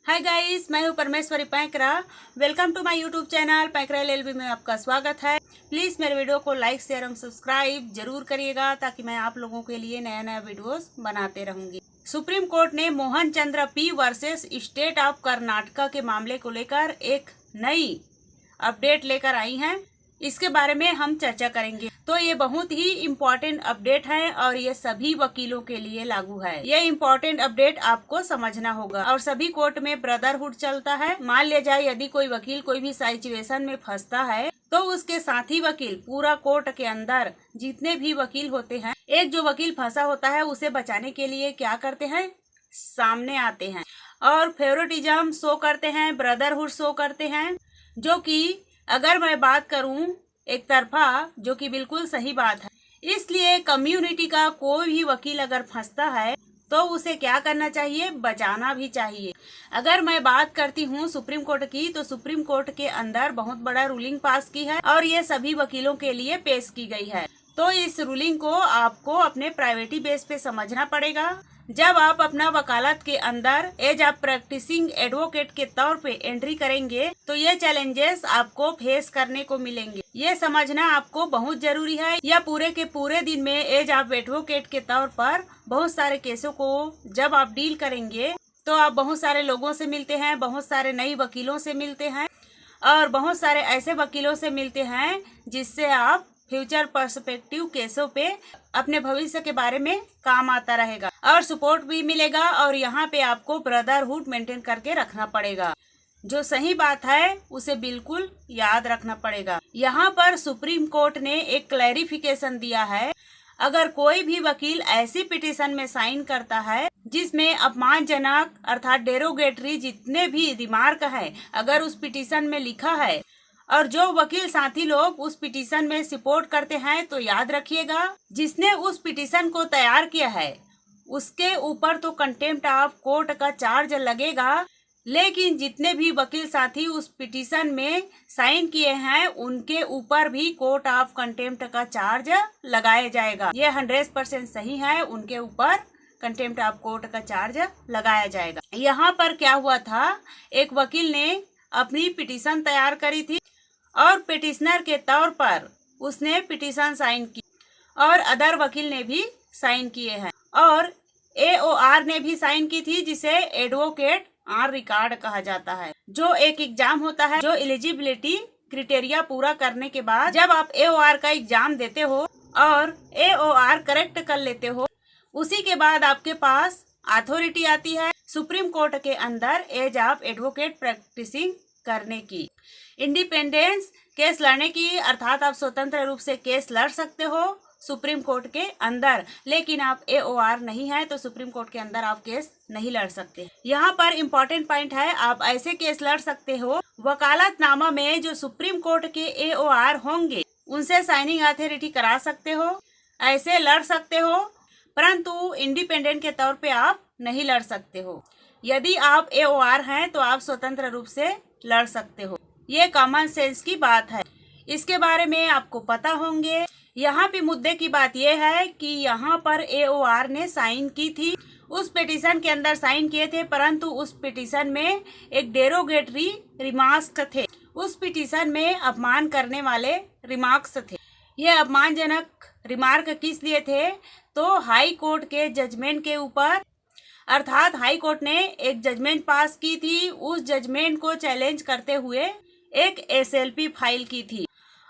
हाय guys, मैं हूं Parmeshwari Painkra. Welcome to my YouTube channel Painkra LLB में आपका स्वागत है। प्लीज़ मेरे वीडियो को लाइक शेयर एवं सब्सक्राइब जरूर करिएगा ताकि मैं आप लोगों के लिए नया नया वीडियोस बनाते रहूंगी। सुप्रीम कोर्ट ने Mohan Chandra P versus state of Karnataka के मामले को लेकर एक नई अपडेट लेकर आई हैं। इसके बारे में हम चर्चा करेंगे। तो ये बहुत ही इम्पोर्टेंट अपडेट है और ये सभी वकीलों के लिए लागू है। ये इम्पोर्टेंट अपडेट आपको समझना होगा और सभी कोर्ट में ब्रदरहुड चलता है। मान लिया जाए यदि कोई वकील कोई भी सिचुएशन में फंसता है तो उसके साथी वकील पूरा कोर्ट के अंदर जितने भी वकील होते हैं, एक जो वकील फंसा होता है उसे बचाने के लिए क्या करते हैं, सामने आते हैं और फेवरेटिज्म शो करते हैं, ब्रदरहुड शो करते हैं। जो कि अगर मैं बात करूं एक तरफा, जो कि बिल्कुल सही बात है। इसलिए कम्युनिटी का कोई भी वकील अगर फंसता है तो उसे क्या करना चाहिए, बचाना भी चाहिए। अगर मैं बात करती हूँ सुप्रीम कोर्ट की, तो सुप्रीम कोर्ट के अंदर बहुत बड़ा रूलिंग पास की है और ये सभी वकीलों के लिए पेश की गई है। तो इस रूलिंग को आपको अपने प्राइवेटी बेस पे समझना पड़ेगा। जब आप अपना वकालत के अंदर एज आप प्रैक्टिसिंग एडवोकेट के तौर पे एंट्री करेंगे तो ये चैलेंजेस आपको फेस करने को मिलेंगे। ये समझना आपको बहुत जरूरी है। या पूरे के पूरे दिन में एज आप एडवोकेट के तौर पर बहुत सारे केसों को जब आप डील करेंगे तो आप बहुत सारे लोगों से मिलते हैं, बहुत सारे नई वकीलों से मिलते हैं और बहुत सारे ऐसे वकीलों से मिलते हैं जिससे आप फ्यूचर पर्सपेक्टिव केसों पे अपने भविष्य के बारे में काम आता रहेगा और सपोर्ट भी मिलेगा। और यहाँ पे आपको ब्रदरहुड मेंटेन करके रखना पड़ेगा। जो सही बात है उसे बिल्कुल याद रखना पड़ेगा। यहाँ पर सुप्रीम कोर्ट ने एक क्लैरिफिकेशन दिया है। अगर कोई भी वकील ऐसी पिटीशन में साइन करता है जिसमें अपमानजनक अर्थात डेरोगेटरी जितने भी रिमार्क है अगर उस पिटीशन में लिखा है और जो वकील साथी लोग उस पिटीशन में सपोर्ट करते हैं, तो याद रखिएगा जिसने उस पिटीशन को तैयार किया है उसके ऊपर तो कंटेम्प्ट ऑफ कोर्ट का चार्ज लगेगा, लेकिन जितने भी वकील साथी उस पिटीशन में साइन किए हैं उनके ऊपर भी कोर्ट ऑफ कंटेम्प्ट का चार्ज लगाया जाएगा। ये 100% सही है, उनके ऊपर कंटेम्प्ट ऑफ कोर्ट का चार्ज लगाया जाएगा। यहाँ पर क्या हुआ था, एक वकील ने अपनी पिटीशन तैयार करी थी और पिटिशनर के तौर पर उसने पिटीशन साइन की और अदर वकील ने भी साइन किए हैं और AOR ने भी साइन की थी, जिसे एडवोकेट ऑन रिकॉर्ड कहा जाता है। जो एक एग्जाम होता है, जो एलिजिबिलिटी क्राइटेरिया पूरा करने के बाद जब आप AOR का एग्जाम देते हो और AOR करेक्ट कर लेते हो, उसी के बाद आपके पास अथॉरिटी आती है सुप्रीम कोर्ट के अंदर एज ऑफ एडवोकेट प्रैक्टिसिंग करने की, इंडिपेंडेंस केस लड़ने की, अर्थात आप स्वतंत्र रूप से केस लड़ सकते हो सुप्रीम कोर्ट के अंदर। लेकिन आप AOR नहीं है तो सुप्रीम कोर्ट के अंदर आप केस नहीं लड़ सकते। यहाँ पर इम्पोर्टेंट पॉइंट है, आप ऐसे केस लड़ सकते हो वकालतनामा में जो सुप्रीम कोर्ट के AOR होंगे उनसे साइनिंग अथॉरिटी करा सकते हो, ऐसे लड़ सकते हो, परंतु इंडिपेंडेंट के तौर पे आप नहीं लड़ सकते हो। यदि आप AOR हैं तो आप स्वतंत्र रूप से लड़ सकते हो। ये कॉमन सेंस की बात है, इसके बारे में आपको पता होंगे। यहाँ पे मुद्दे की बात यह है कि यहाँ पर AOR ने साइन की थी, उस पिटीशन के अंदर साइन किए थे, परंतु उस पिटीशन में एक डेरोगेटरी रिमार्क्स थे। उस पिटीशन में अपमान करने वाले रिमार्क्स थे। ये अपमानजनक रिमार्क किस लिए थे, तो हाई कोर्ट के जजमेंट के ऊपर, अर्थात हाई कोर्ट ने एक जजमेंट पास की थी, उस जजमेंट को चैलेंज करते हुए एक SLP फाइल की थी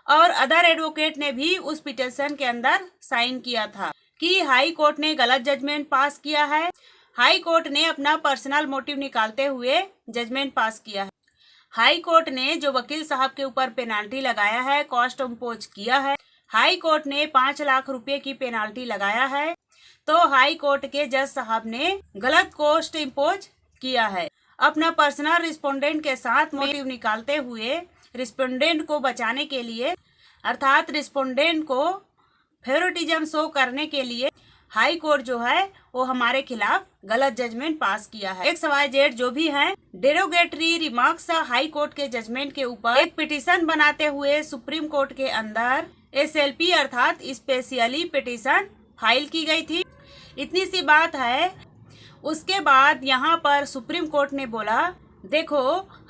और अदर एडवोकेट ने भी उस पिटीशन के अंदर साइन किया था कि हाई कोर्ट ने गलत जजमेंट पास किया है। हाई कोर्ट ने अपना पर्सनल मोटिव निकालते हुए जजमेंट पास किया है। हाई कोर्ट ने जो वकील साहब के ऊपर पेनाल्टी लगाया है, कॉस्ट इम्पोज किया है, हाई कोर्ट ने 5 लाख रुपए की पेनाल्टी लगाया है, तो हाई कोर्ट के जज साहब ने गलत कॉस्ट इम्पोज किया है। अपना पर्सनल रिस्पोंडेंट के साथ मोटिव निकालते हुए रिस्पोंडेंट को बचाने के लिए, अर्थात रिस्पोंडेंट को फेवरेटिज्म शो करने के लिए हाई कोर्ट जो है वो हमारे खिलाफ गलत जजमेंट पास किया है। XYZ जो भी है, डेरोगेटरी रिमार्क्स हाई कोर्ट के जजमेंट के ऊपर एक पिटीशन बनाते हुए सुप्रीम कोर्ट के अंदर SLP अर्थात स्पेशली पिटीशन फाइल की गई थी। इतनी सी बात है। उसके बाद यहाँ पर सुप्रीम कोर्ट ने बोला देखो,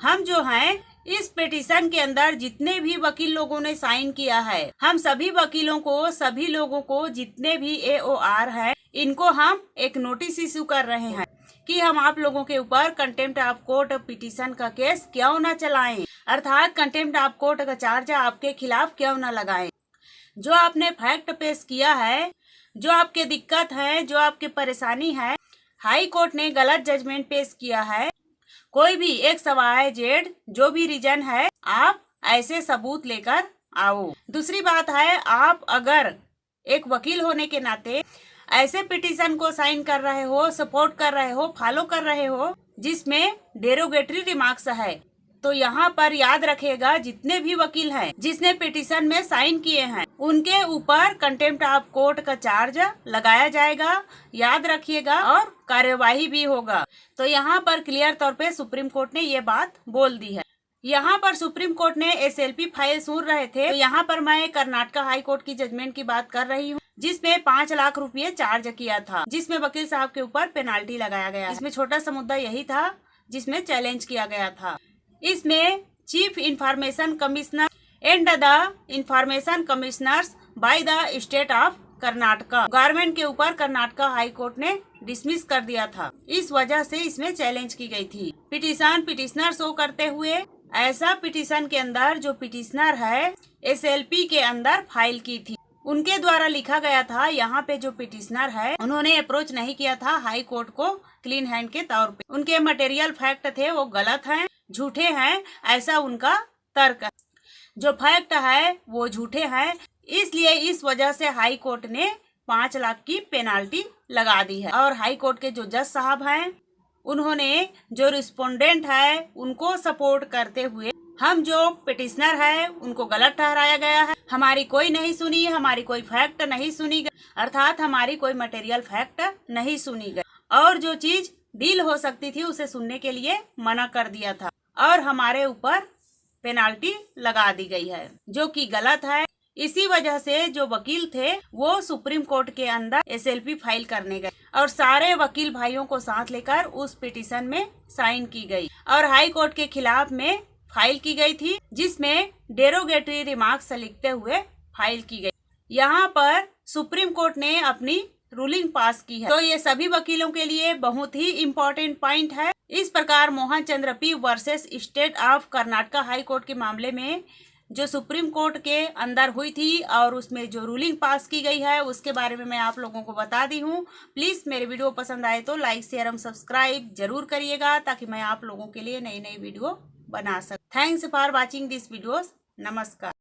हम जो हैं इस पिटीशन के अंदर जितने भी वकील लोगों ने साइन किया है, हम सभी वकीलों को, सभी लोगों को, जितने भी AOR है, इनको हम एक नोटिस इशू कर रहे हैं कि हम आप लोगों के ऊपर कंटेम्प्ट ऑफ कोर्ट पिटीशन का केस क्यों न चलाएं, अर्थात कंटेम्प्ट ऑफ कोर्ट का चार्ज आपके खिलाफ क्यों न लगाएं। जो आपने फैक्ट पेश किया है, जो आपके दिक्कत है, जो आपकी परेशानी है, हाई कोर्ट ने गलत जजमेंट पेश किया है। कोई भी एक सवाए जेड जो भी रीजन है, आप ऐसे सबूत लेकर आओ। दूसरी बात है, आप अगर एक वकील होने के नाते ऐसे पिटीशन को साइन कर रहे हो, सपोर्ट कर रहे हो, फॉलो कर रहे हो जिसमें डेरोगेटरी रिमार्क्स है, तो यहाँ पर याद रखिएगा, जितने भी वकील हैं जिसने पिटीशन में साइन किए हैं, उनके ऊपर कंटेम्प्ट ऑफ कोर्ट का चार्ज लगाया जाएगा, याद रखिएगा, और कार्यवाही भी होगा। तो यहाँ पर क्लियर तौर पे सुप्रीम कोर्ट ने ये बात बोल दी है। यहाँ पर सुप्रीम कोर्ट ने SLP फाइल सुन रहे थे, तो यहाँ पर मैं कर्नाटक हाई कोर्ट की जजमेंट की बात कर रही हूँ, जिसमें 5 लाख रुपये चार्ज किया था, जिसमें वकील साहब के ऊपर पेनाल्टी लगाया गया। इसमें छोटा सा मुद्दा यही था जिसमें चैलेंज किया गया था। इसमें chief information commissioner and the information commissioners by the state of Karnataka government के ऊपर कर्नाटक हाई कोर्ट ने डिसमिस कर दिया था। इस वजह से इसमें चैलेंज की गई थी। पिटिशनर शो करते हुए ऐसा पिटीशन के अंदर जो पिटिशनर है SLP के अंदर फाइल की थी, उनके द्वारा लिखा गया था। यहाँ पे जो पिटिशनर है उन्होंने अप्रोच नहीं किया था हाई कोर्ट को क्लीन हैंड के तौर पे। उनके मटेरियल फैक्ट थे वो गलत हैं, झूठे हैं, ऐसा उनका तर्क है। जो फैक्ट है वो झूठे हैं, इसलिए इस वजह से हाई कोर्ट ने 5 लाख की पेनाल्टी लगा दी है। और हाई कोर्ट के जो जज साहब हैं, उन्होंने जो रिस्पोंडेंट है उनको सपोर्ट करते हुए हम जो पिटिशनर है उनको गलत ठहराया गया है। हमारी कोई नहीं सुनी, हमारी कोई फैक्ट नहीं सुनी गई, अर्थात हमारी कोई मटेरियल फैक्ट नहीं सुनी गई, और जो चीज डील हो सकती थी उसे सुनने के लिए मना कर दिया था, और हमारे ऊपर पेनाल्टी लगा दी गई है जो कि गलत है। इसी वजह से जो वकील थे वो सुप्रीम कोर्ट के अंदर SLP फाइल करने गए, और सारे वकील भाइयों को साथ लेकर उस पिटीशन में साइन की गई, और हाई कोर्ट के खिलाफ में फाइल की गई थी, जिसमें डेरोगेटरी रिमार्क्स लिखते हुए फाइल की गई। यहाँ पर सुप्रीम कोर्ट ने अपनी रूलिंग पास की है, तो ये सभी वकीलों के लिए बहुत ही इम्पोर्टेंट पॉइंट है। इस प्रकार मोहन चंद्र P versus state of Karnataka high court के मामले में जो सुप्रीम कोर्ट के अंदर हुई थी और उसमें जो रूलिंग पास की गई है, उसके बारे में मैं आप लोगों को बता दी हूँ। प्लीज मेरे वीडियो पसंद आए तो लाइक शेयर एवं सब्सक्राइब जरूर करिएगा, ताकि मैं आप लोगों के लिए नई नई वीडियो बना सकूं। Thanks for watching this videos. नमस्कार।